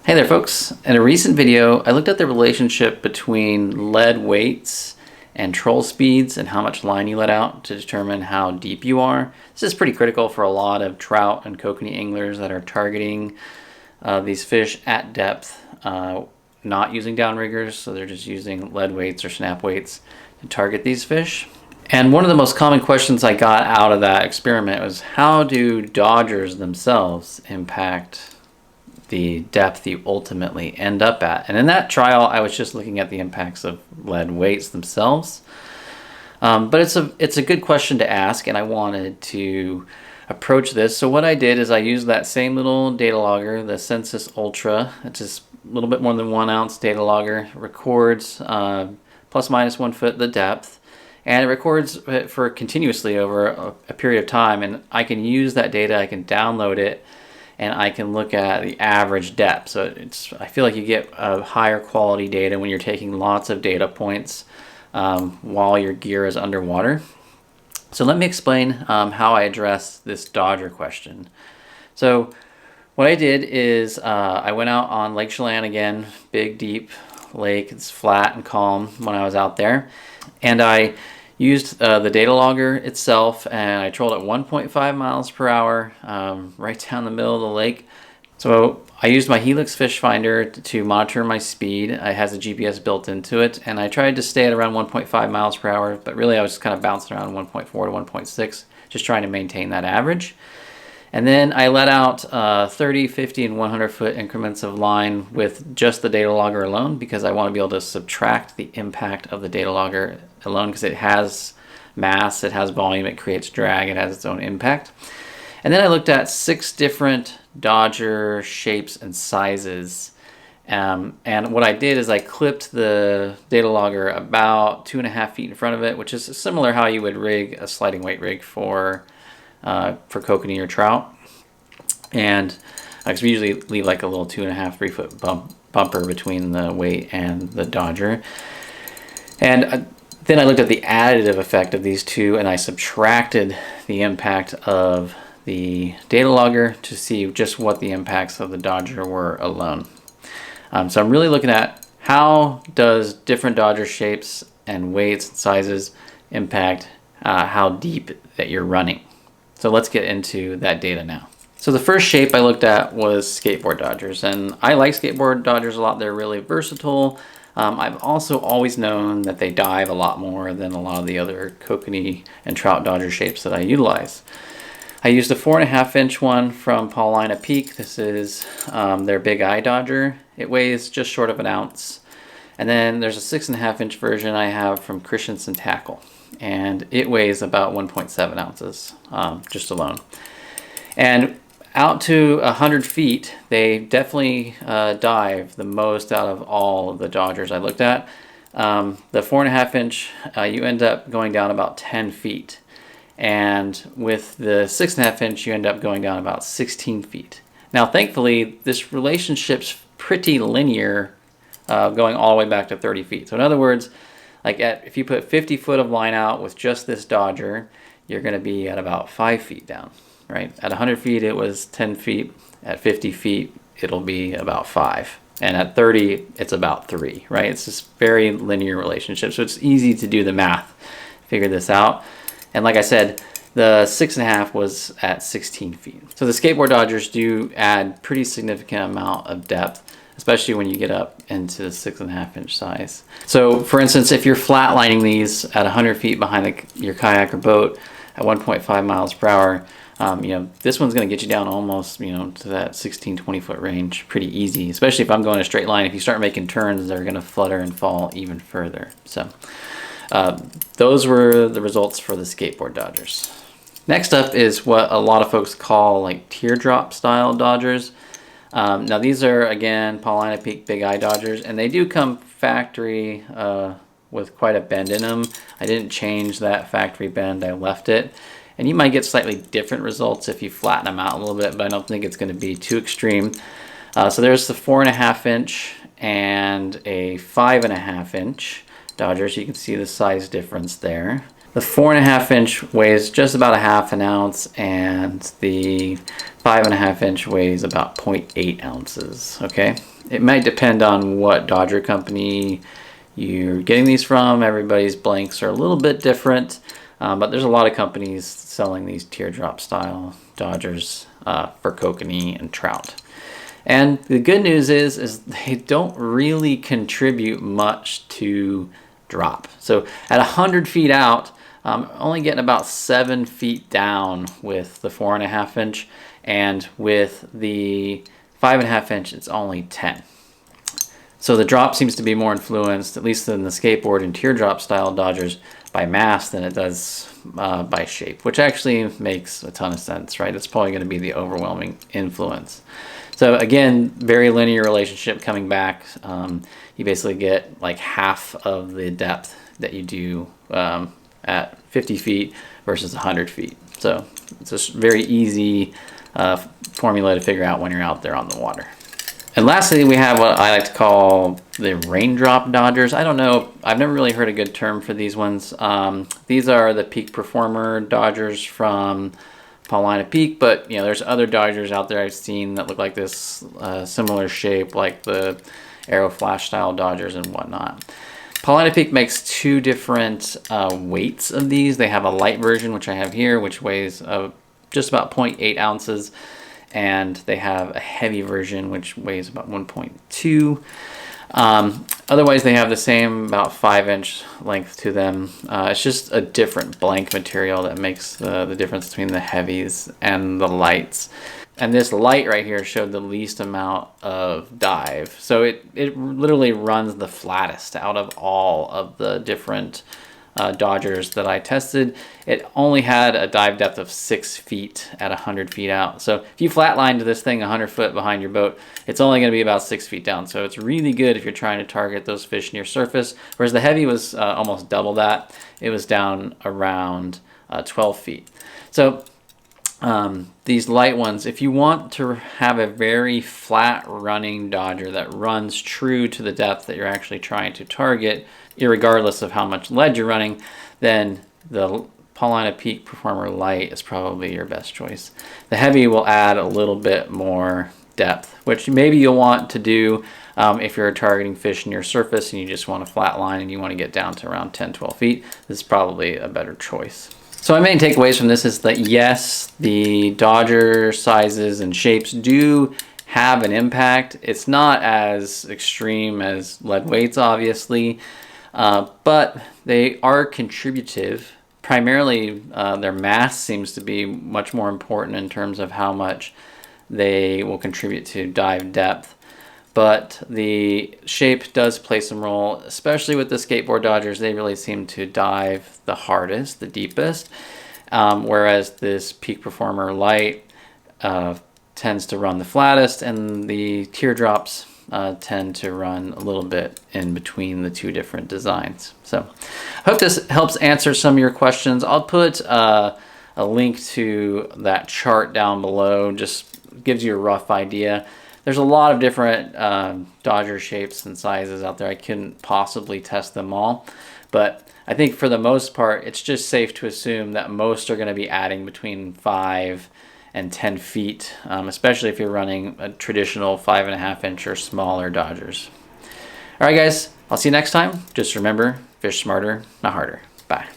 Hey there folks, in a recent video I looked at the relationship between lead weights and troll speeds and how much line you let out to determine how deep you are. This is pretty critical for a lot of trout and kokanee anglers that are targeting these fish at depth, not using downriggers, so they're just using lead weights or snap weights to target these fish. And one of the most common questions I got out of that experiment was, how do dodgers themselves impact the depth you ultimately end up at? And in that trial, I was just looking at the impacts of lead weights themselves. But it's a good question to ask, and I wanted to approach this. So what I did is I used that same little data logger, the Sensus Ultra. It's just a little bit more than 1 ounce data logger. It records plus minus 1 foot the depth, and it records it for continuously over a period of time. And I can use that data, I can download it, and I can look at the average depth. So I feel like you get a higher quality data when you're taking lots of data points while your gear is underwater. So let me explain how I addressed this Dodger question. So what I did is I went out on Lake Chelan again, big deep lake. It's flat and calm when I was out there. And I used the data logger itself, and I trolled at 1.5 miles per hour right down the middle of the lake. So I used my Helix fish finder to monitor my speed. It has a GPS built into it, and I tried to stay at around 1.5 miles per hour, but really I was just kind of bouncing around 1.4 to 1.6, just trying to maintain that average. And then I let out 30, 50, and 100 foot increments of line with just the data logger alone, because I want to be able to subtract the impact of the data logger alone, because it has mass, it has volume, it creates drag, it has its own impact. And then I looked at 6 different Dodger shapes and sizes. And what I did is I clipped the data logger about 2.5 feet in front of it, which is similar how you would rig a sliding weight rig for kokanee or trout. And because we usually leave like a little 2.5, 3 foot bumper between the weight and the Dodger. And then I looked at the additive effect of these two, and I subtracted the impact of the data logger to see just what the impacts of the Dodger were alone. So I'm really looking at how does different Dodger shapes and weights and sizes impact how deep that you're running. So let's get into that data now. So the first shape I looked at was Skateboard Dodgers, and I like Skateboard Dodgers a lot. They're really versatile. I've also always known that they dive a lot more than a lot of the other kokanee and trout Dodger shapes that I utilize. I used a 4.5 inch one from Paulina Peak. This is their Big Eye Dodger. It weighs just short of 1 ounce. And then there's a 6.5 inch version I have from Christensen Tackle, and it weighs about 1.7 ounces just alone. And out to 100 feet, they definitely dive the most out of all of the Dodgers I looked at. The 4.5 inch, you end up going down about 10 feet. And with the 6.5 inch, you end up going down about 16 feet. Now, thankfully, this relationship's pretty linear, going all the way back to 30 feet. So in other words, like if you put 50 foot of line out with just this Dodger, you're going to be at about 5 feet down, right? At 100 feet, it was 10 feet. At 50 feet, it'll be about 5. And at 30, it's about 3, right? It's just very linear relationship. So it's easy to do the math, figure this out. And like I said, the 6.5 was at 16 feet. So the Skateboard Dodgers do add pretty significant amount of depth, especially when you get up into the 6.5 inch size. So for instance, if you're flatlining these at 100 feet behind your kayak or boat at 1.5 miles per hour, this one's going to get you down almost, to that 16, 20 foot range pretty easy, especially if I'm going a straight line. If you start making turns, they're going to flutter and fall even further. So those were the results for the Skateboard Dodgers. Next up is what a lot of folks call like teardrop style Dodgers. Now these are, again, Paulina Peak Big Eye Dodgers, and they do come factory with quite a bend in them. I didn't change that factory bend, I left it. And you might get slightly different results if you flatten them out a little bit, but I don't think it's going to be too extreme. So there's the 4.5 inch and a 5.5 inch Dodgers. You can see the size difference there. The 4.5 inch weighs just about a half an ounce, and the 5.5 inch weighs about 0.8 ounces. Okay, it might depend on what Dodger company you're getting these from. Everybody's blanks are a little bit different, but there's a lot of companies selling these teardrop style Dodgers for Kokanee and trout. And the good news is they don't really contribute much to drop. So at 100 feet out, only getting about 7 feet down with the 4.5 inch, and with the 5.5 inch, it's only 10. So the drop seems to be more influenced, at least in the skateboard and teardrop style Dodgers, by mass than it does by shape, which actually makes a ton of sense, right? It's probably going to be the overwhelming influence. So again, very linear relationship coming back. You basically get like half of the depth that you do at 50 feet versus 100 feet. So it's a very easy formula to figure out when you're out there on the water. And lastly, we have what I like to call the Raindrop Dodgers. I don't know, I've never really heard a good term for these ones. These are the peak performer Dodgers from Paulina Peak, but you know, there's other Dodgers out there I've seen that look like this, similar shape, like the Aero Flash style Dodgers and whatnot. Paulina Peak makes two different weights of these. They have a light version, which I have here, which weighs just about 0.8 ounces. And they have a heavy version, which weighs about 1.2. Otherwise, they have the same about 5-inch length to them. It's just a different blank material that makes the difference between the heavies and the lights. And this light right here showed the least amount of dive. So it literally runs the flattest out of all of the different Dodgers that I tested. It only had a dive depth of 6 feet at 100 feet out. So if you flatlined this thing 100 foot behind your boat, it's only going to be about 6 feet down. So it's really good if you're trying to target those fish near surface. Whereas the heavy was almost double that. It was down around 12 feet. So these light ones, if you want to have a very flat running Dodger that runs true to the depth that you're actually trying to target, irregardless of how much lead you're running, then the Paulina Peak Performer Light is probably your best choice. The heavy will add a little bit more depth, which maybe you'll want to do if you're targeting fish near surface and you just want a flat line and you want to get down to around 10-12 feet. This is probably a better choice. So my main takeaways from this is that yes, the Dodger sizes and shapes do have an impact. It's not as extreme as lead weights, obviously, but they are contributive. Primarily, their mass seems to be much more important in terms of how much they will contribute to dive depth. But the shape does play some role, especially with the Skateboard Dodgers. They really seem to dive the hardest, the deepest, whereas this Peak Performer Light tends to run the flattest, and the teardrops tend to run a little bit in between the two different designs. So I hope this helps answer some of your questions. I'll put a link to that chart down below, just gives you a rough idea. There's a lot of different Dodger shapes and sizes out there. I couldn't possibly test them all, but I think for the most part, it's just safe to assume that most are going to be adding between 5 and 10 feet, especially if you're running a traditional 5.5 inch or smaller Dodgers. All right, guys, I'll see you next time. Just remember, fish smarter, not harder. Bye.